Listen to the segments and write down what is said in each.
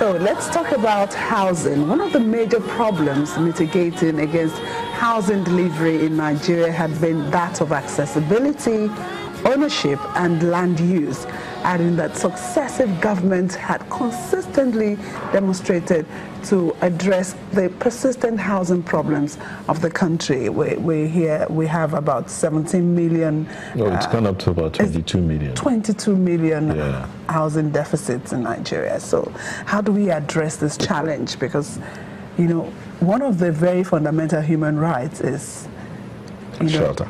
So let's talk about housing. One of the major problems mitigating against housing delivery in Nigeria had been that of accessibility, ownership, and land use, adding that successive governments had consistently demonstrated to address the persistent housing problems of the country. We have about 17 million. No, it's gone up to about 22 million. 22 million housing deficits in Nigeria. So how do we address this challenge? Because, you know, one of the very fundamental human rights is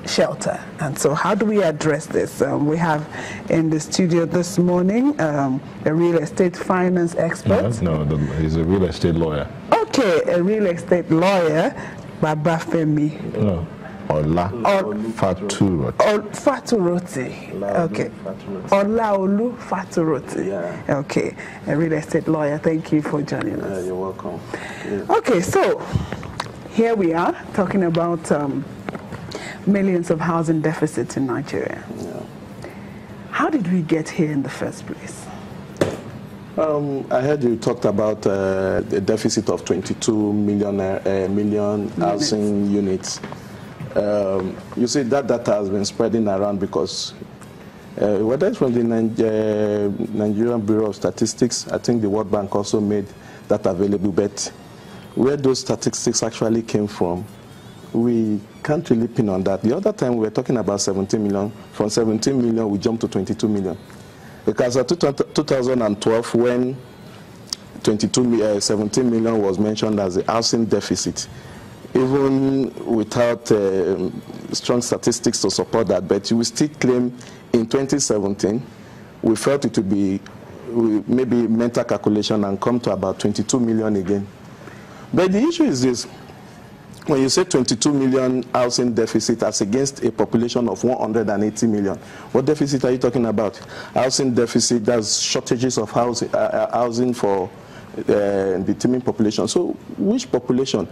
shelter. And so how do we address this? We have in the studio this morning a real estate finance expert. No, he's a real estate lawyer. Okay, a real estate lawyer, Babafemi. No. Ola Faturoti. Faturoti. Okay. Olaolu Faturoti. Yeah. Okay, a real estate lawyer. Thank you for joining us. You're welcome. Yeah. Okay, so here we are talking about millions of housing deficits in Nigeria. Yeah. How did we get here in the first place? I heard you talked about a deficit of 22 million housing units. You see that data has been spreading around because whether it's from the Nigerian Bureau of Statistics, I think the World Bank also made that available, but where those statistics actually came from, we can't really pin on that. The other time we were talking about 17 million. From 17 million, we jumped to 22 million. Because in 2012, when 17 million was mentioned as a housing deficit, even without strong statistics to support that, but we still claim in 2017, we felt it to be maybe mental calculation and come to about 22 million again. But the issue is this. When you say 22 million housing deficit as against a population of 180 million, what deficit are you talking about? Housing deficit, that's shortages of housing for the teeming population. So which population?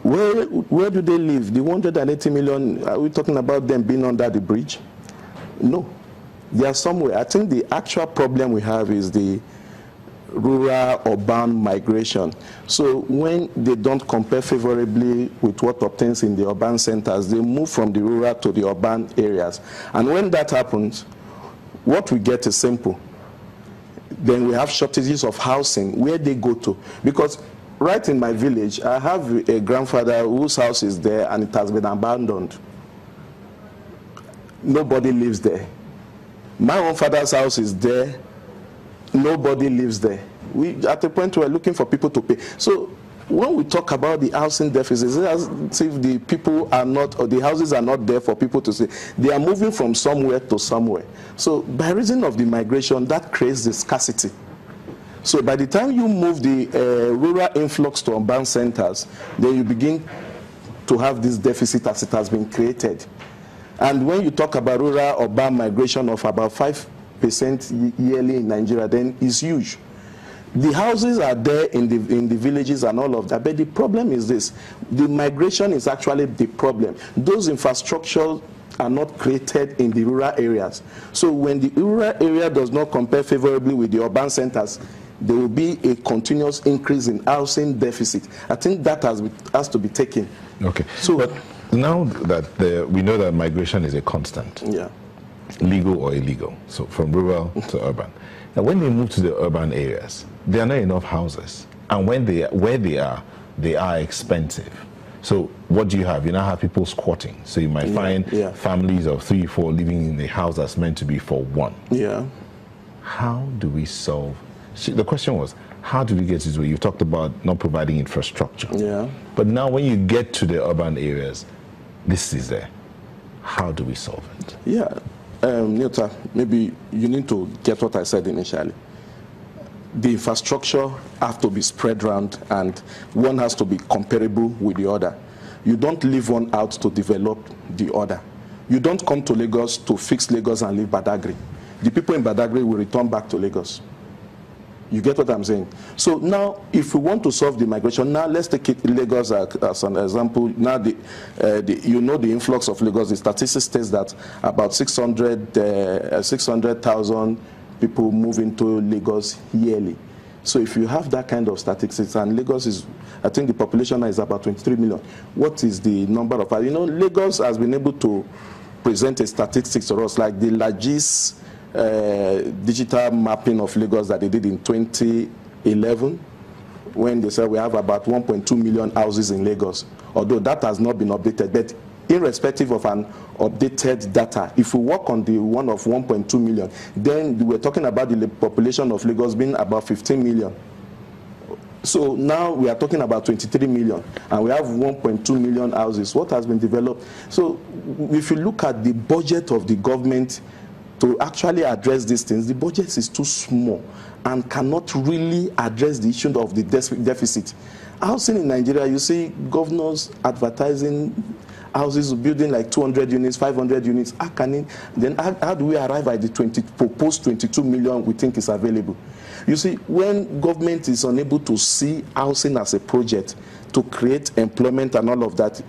Where do they live? The 180 million, are we talking about them being under the bridge? No. They are somewhere. I think the actual problem we have is the rural-urban migration. So when they don't compare favorably with what obtains in the urban centers, they move from the rural to the urban areas. And when that happens, what we get is simple. Then we have shortages of housing. Where they go to? Because right in my village, I have a grandfather whose house is there and it has been abandoned. Nobody lives there. My own father's house is there. Nobody lives there. We, at the point, we're looking for people to pay. So when we talk about the housing deficit, it's as if the people are not, or the houses are not there for people to stay. They are moving from somewhere to somewhere. So by reason of the migration, that creates the scarcity. So by the time you move the rural influx to urban centers, then you begin to have this deficit as it has been created. And when you talk about rural-urban migration of about 5% yearly in Nigeria, then it's huge. The houses are there in the villages and all of that, but the problem is this. The migration is actually the problem. Those infrastructures are not created in the rural areas. So when the rural area does not compare favorably with the urban centers, there will be a continuous increase in housing deficit. I think that has to be taken. Okay. So, but now that we know that migration is a constant. Yeah. Legal or illegal, so from rural to urban. Now, when they move to the urban areas, there are not enough houses, and where they are expensive. So what do you have? You now have people squatting. So you might find families of 3 or 4 living in a house that's meant to be for one. Yeah. How do we solve? The question was, how do we get to this way? You talked about not providing infrastructure. Yeah. But now when you get to the urban areas, this is there. How do we solve it? Yeah. Nilta, maybe you need to get what I said initially. The infrastructure has to be spread around, and one has to be comparable with the other. You don't leave one out to develop the other. You don't come to Lagos to fix Lagos and leave Badagry. The people in Badagry will return back to Lagos. You get what I'm saying? So now, if we want to solve the migration, now let's take Lagos as an example. Now, you know the influx of Lagos. The statistics says that about 600,000 people move into Lagos yearly. So if you have that kind of statistics, and Lagos is, I think the population is about 23 million. What is the number of, you know, Lagos has been able to present a statistics to us, like the largest digital mapping of Lagos that they did in 2011, when they said we have about 1.2 million houses in Lagos, although that has not been updated. But irrespective of an updated data, if we work on the one of 1.2 million, then we're talking about the population of Lagos being about 15 million. So now we are talking about 23 million, and we have 1.2 million houses. What has been developed? So if you look at the budget of the government to actually address these things, the budget is too small and cannot really address the issue of the deficit. Housing in Nigeria, you see governors advertising houses building like 200 units, 500 units. How do we arrive at the proposed 22 million we think is available? You see, when government is unable to see housing as a project to create employment and all of that,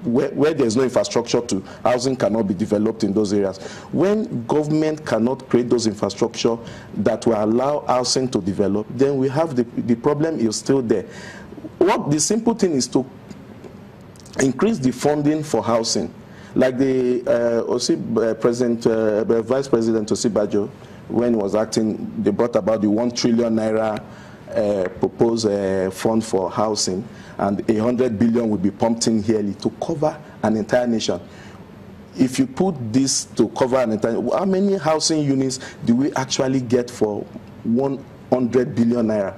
where there's no infrastructure to, housing cannot be developed in those areas. When government cannot create those infrastructure that will allow housing to develop, then we have the problem is still there. What the simple thing is to increase the funding for housing, like the Vice President Osibajo, when he was acting, they brought about the 1 trillion naira proposed fund for housing, and 100 billion will be pumped in yearly to cover an entire nation. If you put this to cover an entire, how many housing units do we actually get for 100 billion naira?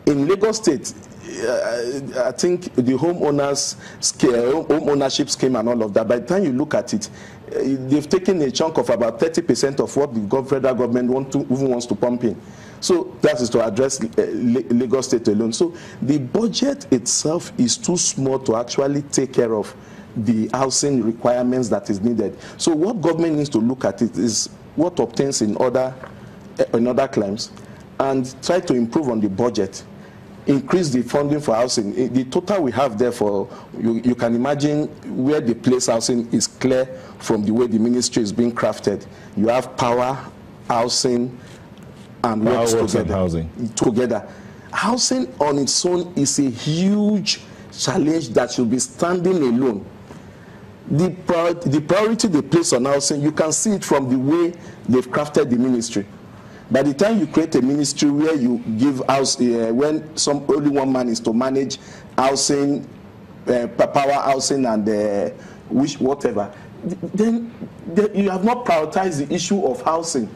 In Lagos State, I think the home ownership scheme and all of that, by the time you look at it, they've taken a chunk of about 30% of what the federal government wants to pump in. So that is to address Lagos State alone. So the budget itself is too small to actually take care of the housing requirements that is needed. So what government needs to look at it is what obtains in other climes, and try to improve on the budget. Increase the funding for housing. The total we have there for, you can imagine where the place housing is clear from the way the ministry is being crafted. You have power, housing, and works together. Housing on its own is a huge challenge that should be standing alone. The priority they place on housing, you can see it from the way they've crafted the ministry. By the time you create a ministry where you give house, when only one man is to manage housing, power housing, and whatever, then you have not prioritized the issue of housing.